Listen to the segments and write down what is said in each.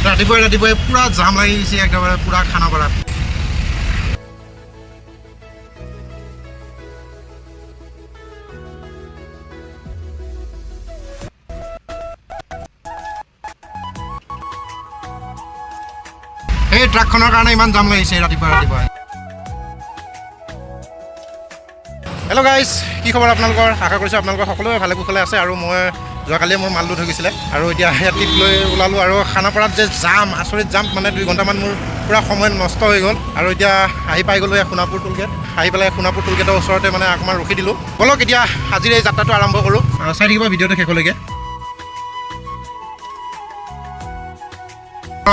ৰাতিপুৱাই পুৰা জাম লাগি গৈছে একেবাৰে পুৰা খানাপাৰাত এই ট্ৰাকখনৰ কাৰণে ইমান জাম লাগিছে ৰাতিপুৱা হেল্ল' গাইজ কি খবৰ আপোনালোকৰ আশা কৰিছোঁ আপোনালোকৰ সকলোৱে ভালে কুশলে আছে আৰু মই যোৱাকালিয়ে মোৰ মাল লোড হৈ গৈছিলে আৰু এতিয়া ট্ৰিপ লৈ ওলালোঁ আৰু খানাপাৰাত যে জাম আচৰিত জাম মানে 2 ঘণ্টামান মোৰ পুৰা সময় নষ্ট হৈ গ'ল আৰু এতিয়া আহি পাই গ'লোঁ সোণাপুৰ টোলগেট আহি পেলাই সোণাপুৰ টোলগেটৰ ওচৰতে মানে অকণমান ৰখি দিলোঁ ব'লক এতিয়া আজিৰ এই যাত্ৰাটো আৰম্ভ কৰোঁ চাই থাকিব ভিডিঅ'টো শেষলৈকে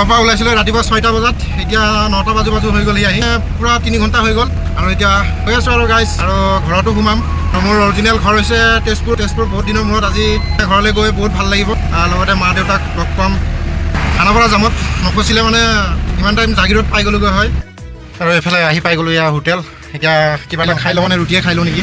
পৰা ওলাইছিলোঁ ৰাতিপুৱা 6টা বজাত এতিয়া 9টা বাজু হৈ গ'ল আহি পুৰা 3 ঘণ্টা হৈ গ'ল আৰু এতিয়া হৈ আছোঁ আৰু গাইজ আৰু ঘৰতো সোমাম মোৰ অৰিজিনেল ঘৰ হৈছে তেজপুৰ বহুত দিনৰ মূৰত আজি ঘৰলৈ গৈ বহুত ভাল লাগিব লগতে মা দেউতাক লগ পাম খানাপাৰা জামত নফচিলে মানে ইমান টাইম জাগিৰোড পাই গ'লোগৈ হয় আৰু এইফালে আহি পাই গ'লোঁ ইয়াৰ হোটেল এতিয়া কিবা এটা খাই লওঁ মানে ৰুটিয়ে খাই লওঁ নেকি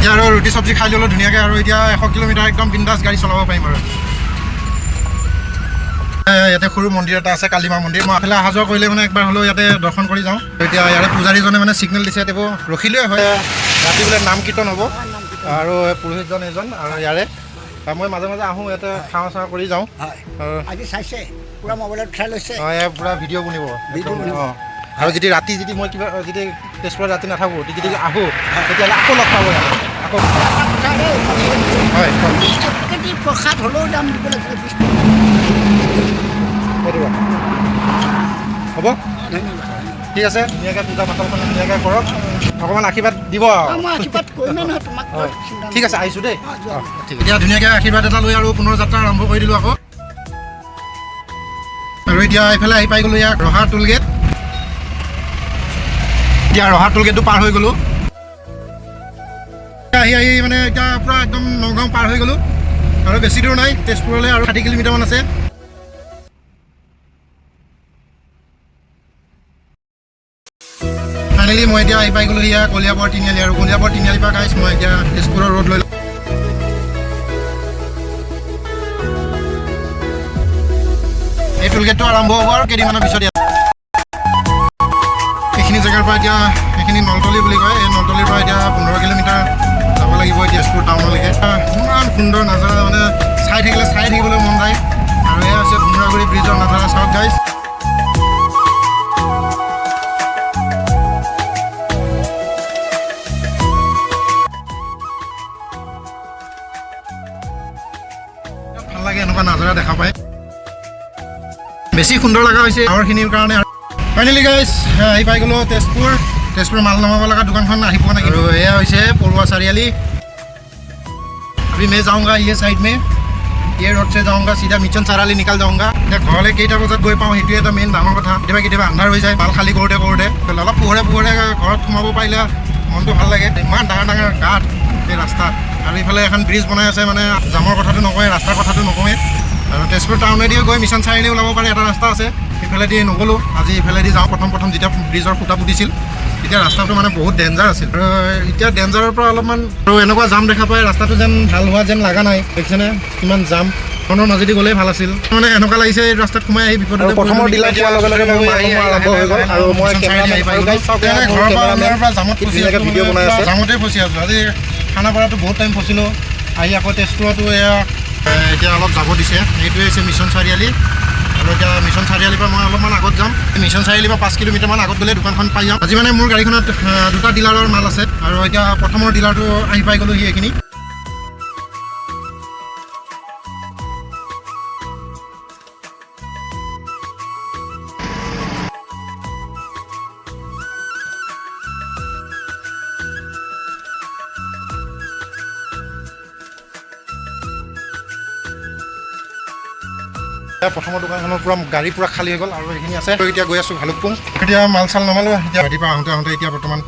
আৰু ৰুটি চব্জি খাই ল'লোঁ ধুনীয়াকৈ আৰু এতিয়া 100 কিলোমিটাৰ একদম বিন্দাছ গাড়ী চলাব পাৰিম আৰু ইয়াতে সৰু মন্দিৰ এটা আছে কালিমা মন্দিৰ মই এফালে অহা যোৱা কৰিলে মানে একবাৰ হ'লেও ইয়াতে দৰ্শন কৰি যাওঁ এতিয়া ইয়াৰে পূজাৰীজনে মানে ছিগনেল দিছে তেওঁ ৰখিলেই হয় ৰাতি বোলে নাম কীৰ্তন হ'ব আৰু পুৰোহিতজন এজন আৰু ইয়াৰে মই মাজে মাজে আহোঁ ইয়াতে খাওঁ চাওঁ কৰি যাওঁ আজি চাইছে পুৰা মোবাইলত উঠাই লৈছে পুৰা ভিডিঅ' বনিব অঁ আৰু যদি ৰাতি যদি মই কিবা যদি তেজপুৰত ৰাতি নাথাকোঁ যদি আহোঁ তেতিয়াহ'লে আকৌ লগ পাব আকৌ হয় প্ৰসাদ হ'লেও দাম দিব লাগিব হ'ব ঠিক আছে ধুনীয়াকৈ পূজা পাতলখন ধুনীয়াকৈ কৰক অকণমান আশীৰ্বাদ দিব ঠিক আছে আহিছোঁ দেই এতিয়া ধুনীয়াকৈ আশীৰ্বাদ এটা লৈ আৰু পুনৰ যাত্ৰা আৰম্ভ কৰি দিলোঁ আকৌ আৰু এতিয়া এইফালে আহি পাই গ'লোঁ ইয়াক ৰহা টোলগেট এতিয়া ৰহা টোলগেটটো পাৰ হৈ গ'লোঁ আহি মানে এতিয়া পূৰা একদম নগাঁও পাৰ হৈ গ'লোঁ আৰু বেছি দূৰ নাই তেজপুৰলৈ আৰু 60 কিলোমিটাৰমান আছে ফাইনেলি মই এতিয়া আহি পাই গ'লোঁ ইয়াৰ কলিয়াবৰ তিনিআলি আৰু কলিয়াবৰ তিনিআলিৰ পৰা গাইছ মই এতিয়া তেজপুৰৰ ৰোড লৈ এই টোলগেটটো আৰম্ভ হ'ব আৰু কেইদিনমানৰ পিছত এইখিনি জেগাৰ পৰা এতিয়া এইখিনি নলতলি বুলি কয় এই নলতলিৰ পৰা এতিয়া 15 কিলোমিটাৰ যাব লাগিব তেজপুৰ টাউনলৈকে ইমান সুন্দৰ নাজাৰা মানে চাই থাকিবলৈ মন যায় আৰু এয়া হৈছে ভুমৰাগুৰি ব্ৰিজৰ নাজাৰা চাওক গাইছ ভাল লাগে এনেকুৱা নাজাৰা দেখা পায় বেছি সুন্দৰ লগা হৈছে গাঁৱৰখিনিৰ কাৰণে ফাইনেলি গাইছ আহি পাই গ'লোঁ তেজপুৰ মাল নামাব লগা দোকানখন আহি পোৱা নাই আৰু এয়া হৈছে পৰুৱা চাৰিআলি अभी मैं जाऊँगा ये साइड में ये रोड से जाऊँगा सीधा मिशन चाराली निकाल जाऊँगा এতিয়া ঘৰলৈ কেইটা বজাত গৈ পাওঁ সেইটোৱে এটা মেইন ডাঙৰ কথা কেতিয়াবা আন্ধাৰ হৈ যায় মাল খালী কৰোঁতে অলপ পোহৰে ঘৰত সোমাব পাৰিলে মনটো ভাল লাগে ইমান ডাঙৰ গাঁত এই ৰাস্তাত আৰু ইফালে এখন ব্ৰিজ বনাই আছে মানে জামৰ কথাটো নকওঁৱে ৰাস্তাৰ কথাটো নকওঁৱে আৰু তেজপুৰ টাউনেদিও গৈ মিছন চাৰিআলি ওলাব পাৰে এটা ৰাস্তা আছে ইফালেদি নগ'লোঁ আজি ইফালেদি যাওঁ প্ৰথম যেতিয়া ব্ৰিজৰ খুঁটা পুতিছিল তেতিয়া ৰাস্তাটো মানে বহুত ডেঞ্জাৰ আছিল আৰু এতিয়া ডেঞ্জাৰৰ পৰা অলপমান আৰু এনেকুৱা জাম দেখা পাই ৰাস্তাটো যেন ভাল হোৱা যেন লগা নাই দেখিছেনে কিমান জাম খনৰ মাজেদি গ'লেই ভাল আছিল মানে এনেকুৱা লাগিছে এই ৰাস্তাত সোমাই আহি বিপদত প্ৰথমৰ ডিলাৰ পোৱাৰ লগে লগে আৰম্ভ হৈ গ'ল আৰু মই ঘৰৰ পৰা জামত ফচি ভিডিঅ' বনাই আছোঁ জামতে ফচি আছোঁ আজি খানাপাৰাটো বহুত টাইম ফচিলোঁ আহি আকৌ তেজপুৰতো এয়া এতিয়া অলপ যাব দিছে এইটোৱে হৈছে মিছন চাৰিআলি আৰু এতিয়া মিছন চাৰিআলিৰ পৰা মই অলপমান আগত যাম মিছন চাৰিআলিৰ পৰা 5 কিলোমিটাৰমান আগত গ'লে দোকানখন পাই যাম আজি মানে মোৰ গাড়ীখনত দুটা ডিলাৰৰ মাল আছে আৰু এতিয়া প্ৰথমৰ ডিলাৰটো আহি পাই গ'লোঁ এইখিনি প্ৰথমৰ দোকানখনৰ পৰা গাড়ী পূৰা খালী হৈ গ'ল আৰু এইখিনি আছে এতিয়া গৈ আছোঁ ভালুকপুং এতিয়া মাল চাল নমালোঁ এতিয়া ৰাতিপুৱা আহোঁতে এতিয়া বৰ্তমান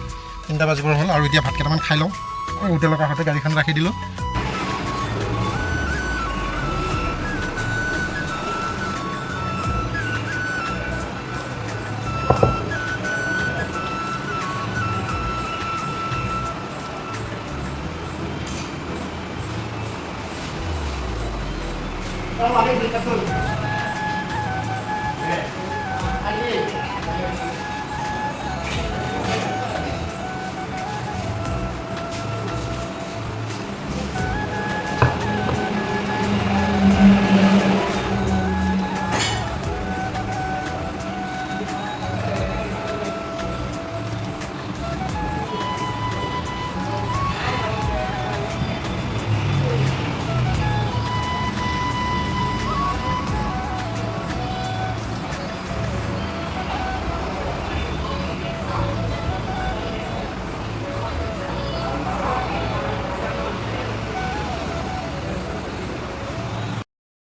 3টা বাজিবৰ হ'ল আৰু এতিয়া ভাত কেইটামান খাই লওঁ আৰু হোটেলৰ কাষতে গাড়ীখন ৰাখি দিলোঁ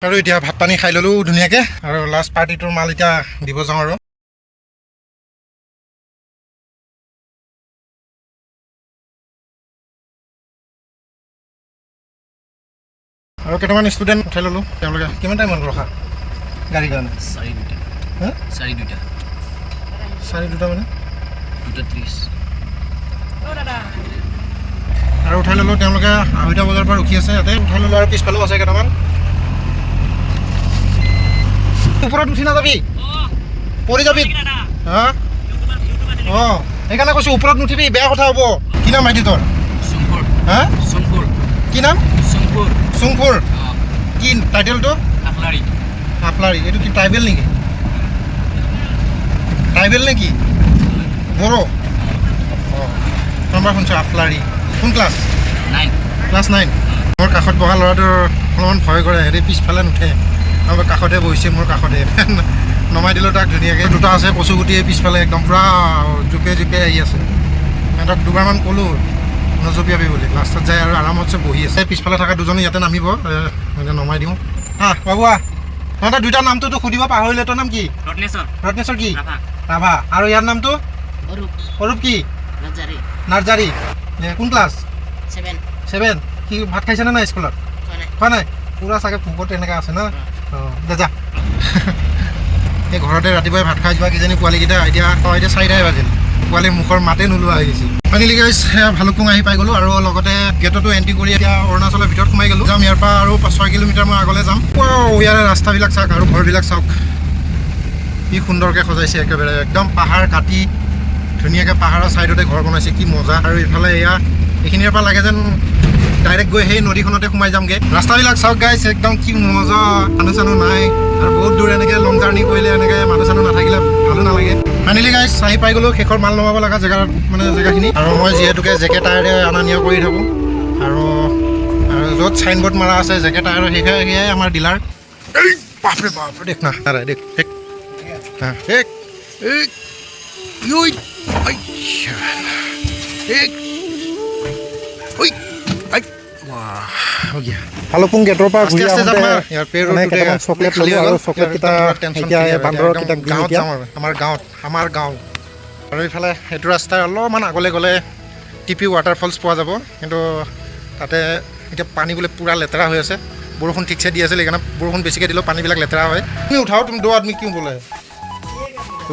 আৰু এতিয়া ভাত পানী খাই ল'লোঁ ধুনীয়াকৈ আৰু লাষ্ট পাৰ্টিটোৰ মাল এতিয়া দিব যাওঁ আৰু কেইটামান ষ্টুডেণ্ট উঠাই ল'লোঁ তেওঁলোকে কিমান টাইমত ৰখা গাড়ীৰ কাৰণে 4:02 মানে 2:30 আৰু উঠাই ল'লোঁ তেওঁলোকে 2:30 বজাৰ পৰা ৰখি আছে ইয়াতে উঠাই ল'লোঁ আৰু পিছফালেও আছে কেইটামান ওপৰত উঠি নাযাবি পৰি যাবি হা অঁ সেইকাৰণে কৈছোঁ ওপৰত নুঠিবি বেয়া কথা হ'ব কি নাম ভাইটি তোৰ হা কি নাম চুংফুৰ কি টাইটেলটো আফলাৰী এইটো কি ট্ৰাইবেল নেকি বড়ো অঁ নম্বৰ শুনিছোঁ আফলাৰী কোন ক্লাছ 9 মোৰ কাষত বহা ল'ৰাটোৰ অলপমান ভয় কৰে হেৰি পিছফালে নুঠে আমাৰ কাষতে বহিছে মোৰ কাষতে নমাই দিলোঁ তাক ধুনীয়াকৈ দুটা আছে কচুগুটিয়ে পিছফালে একদম পূৰা জোপে আহি আছে সিহঁতক দুবাৰমান ক'লোঁ নজপিয়াবি বুলি লাষ্টত যায় আৰু আৰামতছে বহি আছে পিছফালে থকা দুজনে ইয়াতে নামিব নমাই দিওঁ বাবু তহঁতে দুইটা নামটোতো সুধিব পাহৰিলে তোৰ নাম কি ৰত্নেশ্বৰ কি ৰাভা আৰু ইয়াৰ নামটো অৰূপ কি নাৰ্জাৰী কোন ক্লাছ 7 কি ভাত খাইছেনে নাই স্কুলত খোৱা নাই পূৰা চাগে ভোকত এনেকৈ আছে না অঁ যা এই ঘৰতে ৰাতিপুৱাই ভাত খাই যোৱা কিজানি পোৱালিকেইটা এতিয়া 4টাই বাজিল পোৱালিৰ মুখৰ মাতে নোলোৱা হৈ গৈছিল ফাইনেলি গাইজ ভালুকপুং আহি পাই গ'লোঁ আৰু লগতে গেটতো এণ্ট্ৰি কৰি এতিয়া অৰুণাচলৰ ভিতৰত সোমাই গ'লোঁ যাম ইয়াৰ পৰা আৰু 6 কিলোমিটাৰ মই আগলৈ যাম ইয়াৰে ৰাস্তাবিলাক চাওক আৰু ঘৰবিলাক চাওক কি সুন্দৰকৈ সজাইছে একেবাৰে একদম পাহাৰ কাটি ধুনীয়াকৈ পাহাৰৰ ছাইডতে ঘৰ বনাইছে কি মজা আৰু ইফালে এইখিনিৰ পৰা লাগে যেন ডাইৰেক্ট গৈ সেই নদীখনতে সোমাই যামগৈ ৰাস্তাবিলাক চাওক গাইছ একদম কি মজা মানুহ চানুহ নাই আৰু বহুত দূৰ এনেকৈ লং জাৰ্ণি কৰিলে এনেকৈ মানুহ চানুহ নাথাকিলে ভালো নালাগে ফাইনেলি গাইছ আহি পাই গ'লোঁ শেষৰ মাল নমাব লগা জেগাখিনি আৰু মই যিহেতুকে জেকে টায়াৰে অনা নিয়া কৰি থাকোঁ আৰু য'ত চাইনবোৰ্ড মাৰা আছে জেকে টায়াৰৰ সেয়াই আমাৰ ডিলাৰ বাপৰে দেখ না দেখ ভালুকপুং গেটৰ পৰা ঘূৰি চকলেট আমাৰ গাঁও আৰু এইফালে সেইটো ৰাস্তাই অলপমান আগলৈ গ'লে টিপি ৱাটাৰফলছ পোৱা যাব কিন্তু তাতে এতিয়া পানী বোলে পূৰা লেতেৰা হৈ আছে বৰষুণ ঠিকছে দি আছিল সেইকাৰণে বৰষুণ বেছিকৈ দিলেও পানীবিলাক লেতেৰা হয় তুমি উঠাও তুমি দো আদমি কিয় বোলে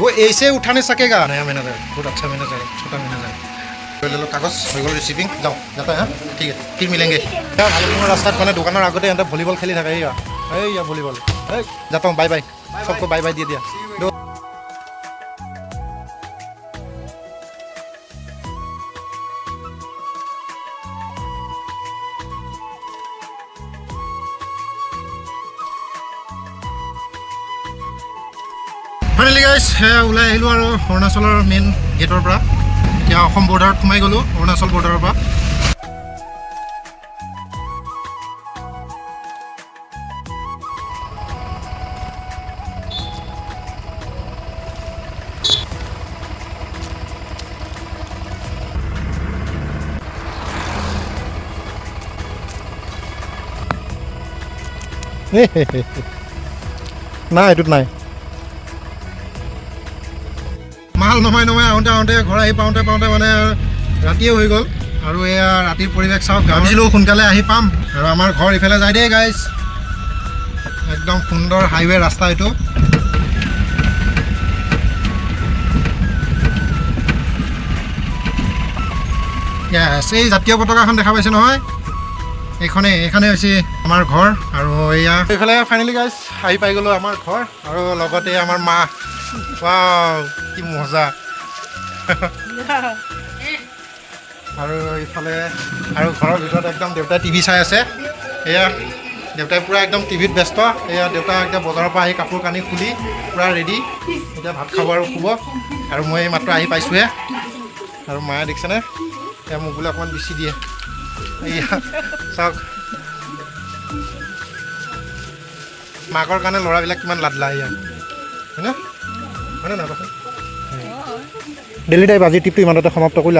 वो ऐसे उठाने सकेगा नया मैनेजर बहुत अच्छा मैनेजर है छोटा मैनेजर ले लो कागज हो गल रिसीविंग जाओ जाता है ठीक है फिर मिलेंगे भालुकपुंग रास्ता मैंने दुकानर आगते यहाँ भलीबल खेली था या भलीबल जाता हूँ बाय बाय सबको बाय बाय दिया ফাইনেলি গাইজ ওলাই আহিলোঁ আৰু অৰুণাচলৰ মেইন গেটৰ পৰা এতিয়া অসম বৰ্ডাৰত সোমাই গ'লোঁ অৰুণাচল বৰ্ডাৰৰ পৰা নাই এইটোত নাই মাল নমাই আহোঁতে ঘৰ আহি পাওঁতে মানে ৰাতিয়ে হৈ গ'ল আৰু এয়া ৰাতিৰ পৰিৱেশ চাওক ভাবিছিলোঁ সোনকালে আহি পাম আৰু আমাৰ ঘৰ ইফালে যায় দেই গাইজ একদম সুন্দৰ হাইৱে ৰাস্তা এইটো এই জাতীয় পতাকাখন দেখা পাইছে নহয় এইখনে হৈছে আমাৰ ঘৰ আৰু এয়া এইফালে ফাইনেলি গাইজ আহি পাই গ'লোঁ আমাৰ ঘৰ আৰু লগতে আমাৰ মা ৱাও কি মজা আৰু ইফালে আৰু ঘৰৰ ভিতৰত একদম দেউতাই টিভি চাই আছে এয়া দেউতাই পূৰা একদম টিভিত ব্যস্ত এয়া দেউতা একদম বজাৰৰ পৰা আহি কাপোৰ কানি খুলি পূৰা ৰেডি এতিয়া ভাত খাব আৰু শুব আৰু মই মাত্ৰ আহি পাইছোঁহে আৰু মায়ে দেখিছেনে এয়া মোক বোলে অকণমান বেছি দিয়ে এয়া চাওক মাকৰ কাৰণে ল'ৰাবিলাক কিমান লাডলা এয়া হয়নে নহয় কচোন ডেইলি টাইপ আজি ট্ৰিপটো ইমানতে সমাপ্ত কৰিলে